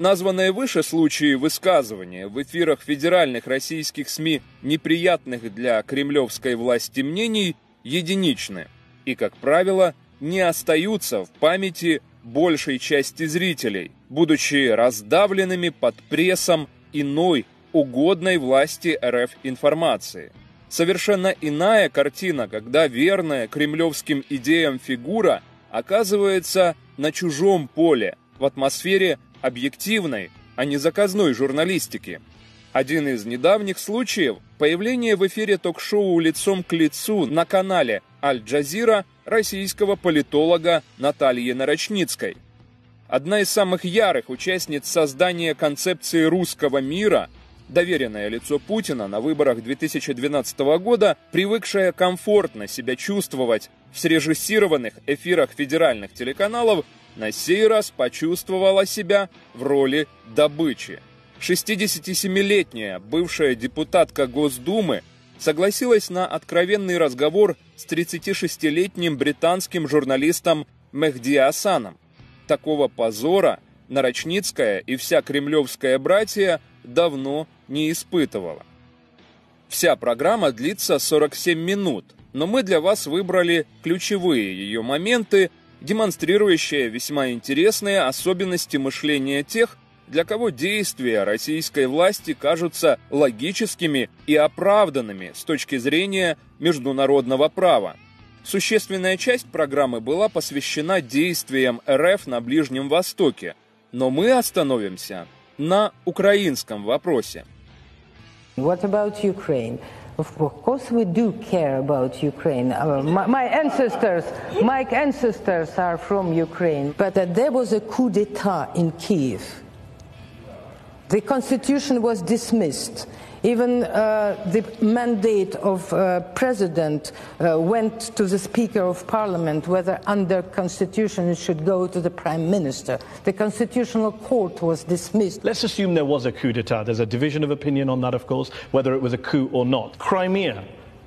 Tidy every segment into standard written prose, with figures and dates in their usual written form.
Названные выше случаи высказывания в эфирах федеральных российских СМИ неприятных для кремлевской власти мнений единичны и, как правило, не остаются в памяти большей части зрителей, будучи раздавленными под прессом иной, угодной власти РФ информации. Совершенно иная картина, когда верная кремлевским идеям фигура оказывается на чужом поле, в атмосфере объективной, а не заказной журналистики. Один из недавних случаев – появление в эфире ток-шоу «Лицом к лицу» на канале «Аль-Джазира» российского политолога Натальи Нарочницкой. Одна из самых ярых участниц создания концепции русского мира, доверенное лицо Путина на выборах 2012 года, привыкшая комфортно себя чувствовать в срежиссированных эфирах федеральных телеканалов, на сей раз почувствовала себя в роли добычи. 67-летняя бывшая депутатка Госдумы согласилась на откровенный разговор с 36-летним британским журналистом Мехди Асаном. Такого позора Нарочницкая и вся кремлевская братья давно не испытывала. Вся программа длится 47 минут, но мы для вас выбрали ключевые ее моменты, демонстрирующие весьма интересные особенности мышления тех, для кого действия российской власти кажутся логическими и оправданными с точки зрения международного права. Существенная часть программы была посвящена действиям РФ на Ближнем Востоке, но мы остановимся на украинском вопросе. What about Ukraine? Of course we do care about Ukraine. My ancestors are from Ukraine. But there was a coup d'etat in Kiev. The constitution was dismissed. Even the mandate of president went to the Speaker of Parliament, whether under constitution it should go to the Prime Minister. The Constitutional Court was dismissed. Let's assume there was a coup d'etat. There's a division of opinion on that, of course, whether it was a coup or not. Crimea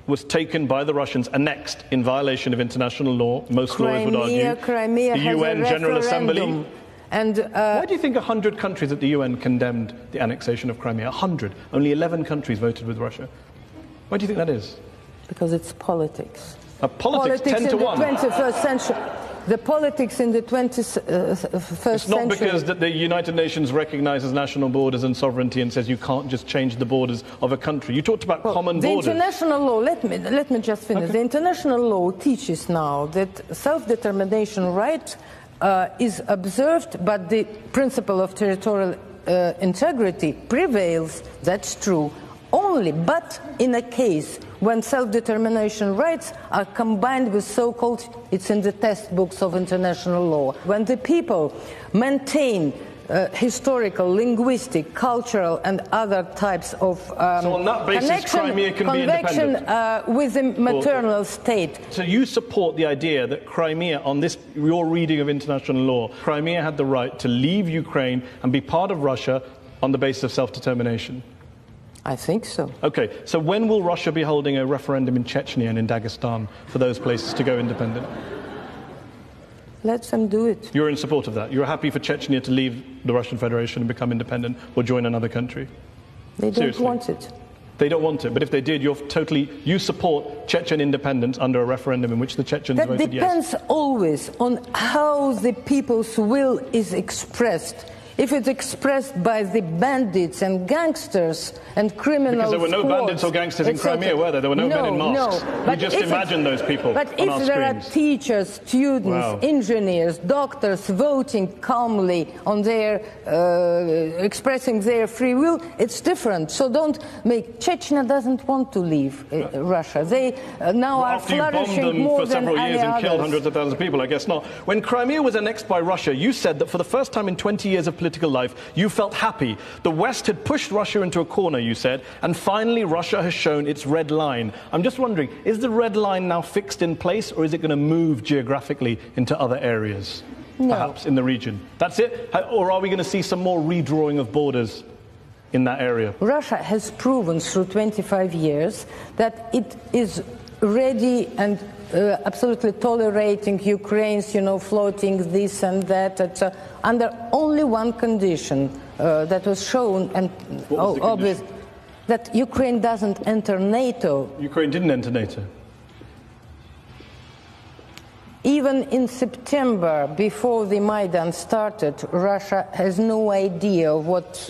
was taken by the Russians, annexed in violation of international law. Most lawyers would argue. Crimea the has UN a General Assembly. referendum. And, why do you think 100 countries at the UN condemned the annexation of Crimea? 100. Only 11 countries voted with Russia. Why do you think that is? Because it's politics. Politics 10 to 1. In the 21st century. The politics in the 21st century. It's not because that the United Nations recognises national borders and sovereignty and says you can't just change the borders of a country. You talked about common borders. The international law, let me just finish. Okay. The international law teaches now that self-determination right is observed, but the principle of territorial integrity prevails. That's true. Only, but in a case when self-determination rights are combined with so-called, it's in the textbooks of international law, when the people maintain historical, linguistic, cultural and other types of so on that basis, Crimea can be independent? With the maternal state. So you support the idea that Crimea, on this, your reading of international law, Crimea had the right to leave Ukraine and be part of Russia on the basis of self-determination? I think so. Okay, so when will Russia be holding a referendum in Chechnya and in Dagestan for those places to go independent? Let them do it. You're in support of that? You're happy for Chechnya to leave the Russian Federation and become independent or join another country? They don't Seriously? want it. They don't want it, but if they did, you support Chechen independence under a referendum in which the Chechens that voted yes. That depends always on how the people's will is expressed. If it's expressed by the bandits and gangsters and criminals, because there were no bandits or gangsters in Crimea, were there? There were no men in masks. No, you just imagine those people. But on if our there screens. are teachers, students, engineers, doctors voting calmly on their expressing their free will, it's different. So don't make. Chechnya doesn't want to leave Russia. They now are flourishing more than any others. After you bombed them for several years and killed hundreds of thousands of people, I guess not. When Crimea was annexed by Russia, you said that for the first time in 20 years of political life, you felt happy. The West had pushed Russia into a corner, you said, and finally Russia has shown its red line. I'm just wondering, is the red line now fixed in place, or is it going to move geographically into other areas, perhaps in the region? That's it? Or are we going to see some more redrawing of borders in that area? Russia has proven through 25 years that it is ready and absolutely tolerating Ukraine's, floating this and that, under only one condition that was shown and obvious, that Ukraine doesn't enter NATO. Ukraine didn't enter NATO. Even in September, before the Maidan started, Russia has no idea of what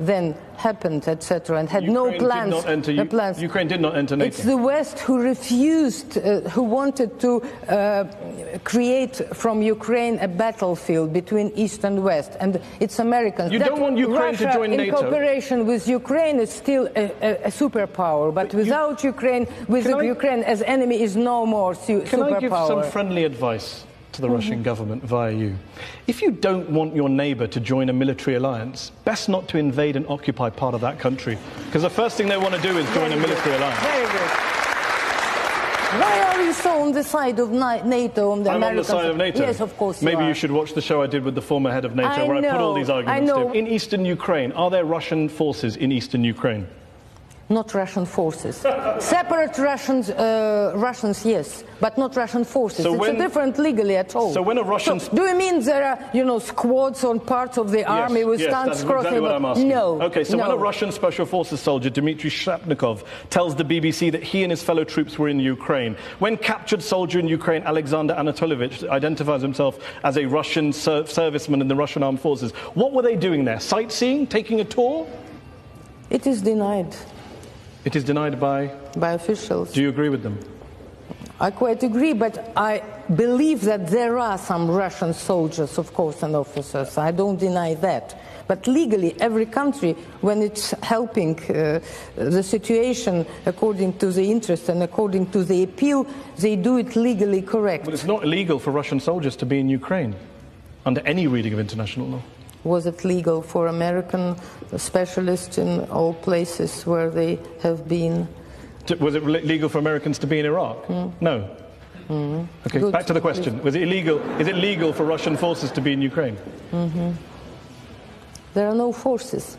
then happened, etc., and had no plans. Ukraine did not enter NATO. It's the West who refused, who wanted to create from Ukraine a battlefield between East and West, and it's Americans. You don't want Ukraine Russia, to join NATO. In cooperation with Ukraine, is still a superpower, but without Ukraine, Ukraine as enemy, is no more superpower. Can I give some friendly advice to the Russian government via you? If you don't want your neighbour to join a military alliance, best not to invade and occupy part of that country, because the first thing they want to do is join a military alliance. Very good. Why are you so on the side of NATO? On the I'm Americans? on the side of NATO? Yes, of course. Maybe you should watch the show I did with the former head of NATO, where I put all these arguments to. In eastern Ukraine, are there Russian forces in eastern Ukraine? Not Russian forces. Separate Russians, yes, but not Russian forces. So it's different legally at all. So when a Russian... do you mean there are, squads on parts of the army with tanks crossing? Exactly what I'm asking. No. Okay, so when a Russian special forces soldier, Dmitry Shapnikov, tells the BBC that he and his fellow troops were in Ukraine, when captured soldier in Ukraine, Alexander Anatolovich, identifies himself as a Russian serviceman in the Russian armed forces, what were they doing there? Sightseeing? Taking a tour? It is denied. It is denied by officials. Do you agree with them? I quite agree, but I believe that there are some Russian soldiers, of course, and officers. I don't deny that. But legally, every country, when it's helping the situation according to the interest and according to the appeal, they do it legally correct. But it's not illegal for Russian soldiers to be in Ukraine, under any reading of international law. Was it legal for American specialists in all places where they have been? Was it legal for Americans to be in Iraq? No. Okay, good. Back to the question. Was it illegal? Is it legal for Russian forces to be in Ukraine? There are no forces.